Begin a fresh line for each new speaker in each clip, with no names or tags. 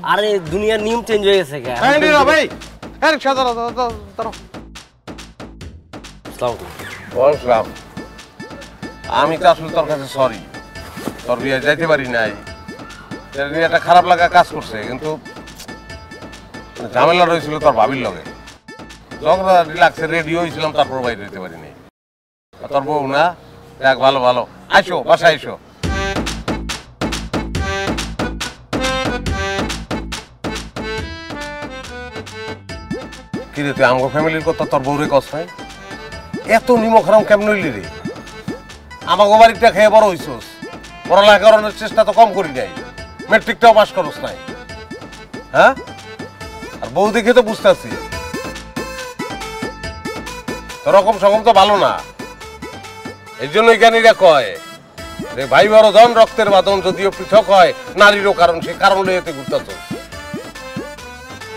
আরে দুনিয়ার নিয়ম চেঞ্জ হয়ে গেছে কে?
এই নীরব ভাই, এই রিকশা দাঁড়াও।
বললাম আমি তো আসলে তোর কাছে সরি, তোর বিয়ে যাইতে পারি নাই, একটা খারাপ লাগা কাজ করছে, কিন্তু ঝামেলা রয়েছিল তোর ভাবির লগে, যখন রিল্যাক্সে রেডি হয়েছিলাম তারপর বাইরে যেতে পারি নাই। তোর বউ না, দেখ ভালো ভালো আইসো, বাসায় আইসো। কিরে তুই আমগো ফ্যামিলির কথা তোর বউরে কস নাই? এত নিমক হারাম কেমন হইলি রে? আমাকে বাড়িটা খেয়ে বড় হইছস, পড়ালেখা করানোর চেষ্টা তো কম করি নাই, মেট্রিকটাও পাস করস নাই, হ্যাঁ? আর বউ দেখে তো বুঝতেছি তোর রকম সকম তো ভালো না। এই জন্যই জ্ঞানীরা কয় যে ভাই বড় ধন রক্তের বাঁধন যদিও পৃথক হয়, নারীরও কারণ, সে কারণ লইতে ঘুরতেছ।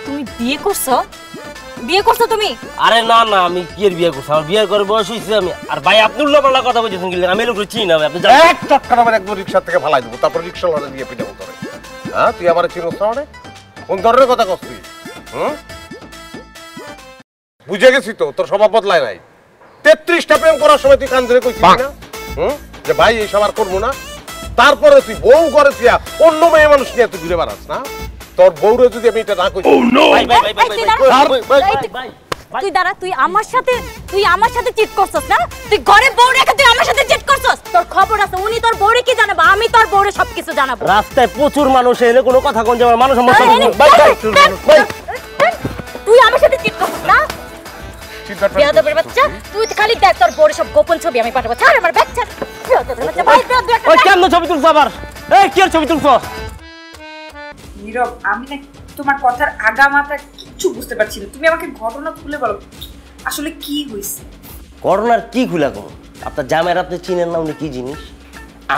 তুমি বিয়ে করছো? বিয়ে করছো তুমি?
আরে না না, আমি কি এর বিয়ে করছি? আমার বিয়ের করে বয়স হয়েছে আমি। আর ভাই আপনি উল্লাপাল্লা কথা বলছেন কি? আমি লোক চিনি না ভাই, আপনি জানেন?
এক চটকার আমার একদম রিক্সা থেকে ফালাই দেবো, তারপর রিক্সা লড়ে দিয়ে পিটাবো তোরে। হ্যাঁ, তুই আমার চিনোস না? মানে কোন ধরনের কথা করছিস? বুঝে গেছি তো, তোর স্বভাব বদলায় নাই। 33টা প্রেম করার সময় তুই কান ধরে কইছিস না যে ভাই এই সবার করবো না, তারপরে তুই বউ করে তুই অন্য মেয়ে মানুষ নিয়ে তুই ঘুরে বেড়াস না? তোর বউরে যদি আমি এটা না কই,
তুই দাঁড়া, তুই আমার সাথে চিট করছস না? তুই ঘরে বউ রেখে তুই আমার সাথে চিট করছস? তোর খবর আছে, উনি তোর বউরে কি জানাবো? আমি তোর বউরে সবকিছু জানাবো।
রাস্তায় প্রচুর মানুষ এলে কোনো কথা কোন যে আমার মানুষ
তুই আমার সাথে চিট করছস না? বেয়াদবের বাচ্চা, তুই খালি দেখ তোর বউরে সব গোপন ছবি আমি পাঠাবো। ছাড় আমার ব্যাগ ছাড়।
ওই কেমন ছবি তুলছ আবার? এই কি ছবি তুলছ?
নীরব, আমি না তোমার কথার আগামাথা কিচ্ছু বুঝতে পারছি না। তুমি আমাকে ঘটনা খুলে বলো, আসলে কি হয়েছে?
করোনার কি খুলা কম? আপনার জামাইয়ের আপনি চিনেন না, উনি কি জিনিস?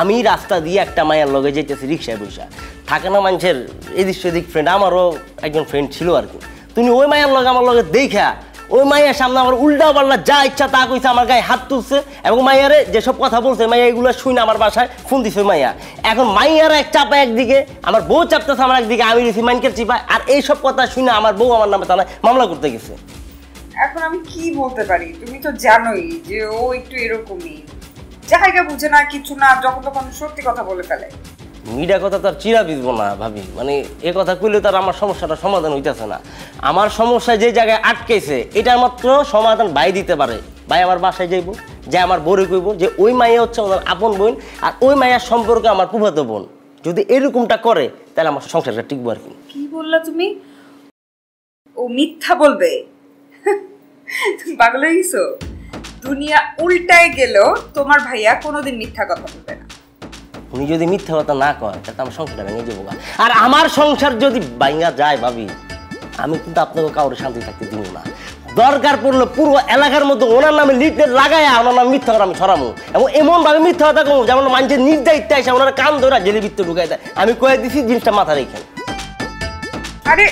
আমি রাস্তা দিয়ে একটা মায়ের লগে যেতেছি রিক্সায় বসা, থাকে না মানুষের এদিক সেদিক ফ্রেন্ড, আমারও একজন ফ্রেন্ড ছিল আর কি। তুমি ওই মায়ের লগে আমার লগে দেখা ওই মাইয়ার সামনে আমার উল্টা পাল্টা যা ইচ্ছা তা কইছে, আমার গায়ে হাত তুলছে এবং মাইয়ারে যেসব কথা বলছে মাইয়া এগুলো শুনে আমার বাসায় ফোন দিছে মাইয়া। এখন মাইয়ারা এক চাপা একদিকে, আমার বউ চাপতেছে আমার একদিকে, আমি দিছি মাইনকের চিপা। আর এইসব কথা শুনে আমার বউ আমার নামে থানায় মামলা করতে গেছে।
এখন আমি কি বলতে পারি? তুমি তো জানোই যে ও একটু এরকমই, জায়গা বুঝে না, কিছু না, যখন তখন সত্যি কথা বলে ফেলে।
মিডিয়া কথা তো আর চিরা বিজবো না ভাবি, মানে এ কথা কইলে তার আমার সমস্যাটা সমাধান হইতেছে না। আমার সমস্যা যে জায়গায় আটকেছে এটার মাত্র সমাধান ভাই দিতে পারে। ভাই আমার বাসায় যাইব, যে আমার বউরে কইব যে ওই মাইয়া হচ্ছে ওনার আপন বোন, আর ওই মাইয়ার সম্পর্কে আমার ফুফাতো বোন। যদি এরকমটা করে তাহলে আমার সংসারটা টিকবো আর কি।
কি বললা তুমি? ও মিথ্যা বলবে? তুমি পাগল হয়ে গেছো? দুনিয়া উল্টায় গেল, তোমার ভাইয়া কোনোদিন মিথ্যা কথা বলবে না।
উনি যদি মিথ্যা কথা না কয় তাহলে আমার সংসারটা ভেঙে যাবো। আর আমার সংসার যদি ভাঙা যায় ভাবি, আমি কিন্তু আপনাকে কাউরে শান্তি থাকতে দিব না। দরকার পড়লে পুরো এলাকার মধ্যে ওনার নামে লিফলেট লাগায় ওনার নামে মিথ্যা কথা আমি ছড়াবো, এবং এমন ভাবে মিথ্যা কথা কমো যেমন মানুষের নির্দায়িত্ব এসে ওনারা কান ধরে জেলে ভিতরে ঢুকাই দেয়। আমি কয়ে দিছি জিনিসটা মাথা রেখে।
আরে